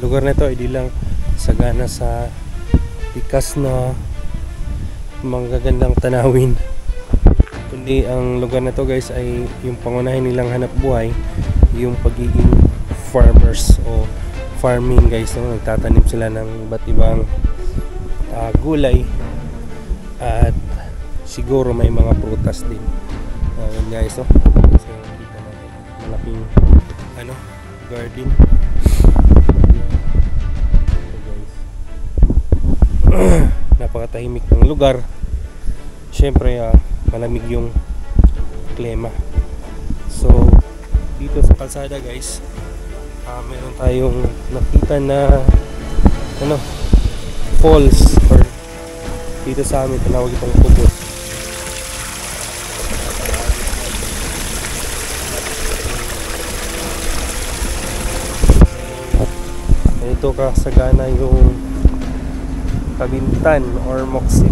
lugar na ito ay di lang sagana sa likas na magagandang tanawin, kundi ang lugar na to guys ay yung pangunahin nilang hanap buhay yung pagiging farmers o farming guys, no? Nagtatanim sila ng iba't ibang gulay at siguro may mga prutas din. Yun guys, so kita natin malaking garden. Napakatahimik ng lugar. Siyempre malamig yung klima. So dito sa kalsada guys, meron tayong nakita na falls, or dito sa amin tinawag itong kubot. Ito kasagana yung Kabintan or Moxie.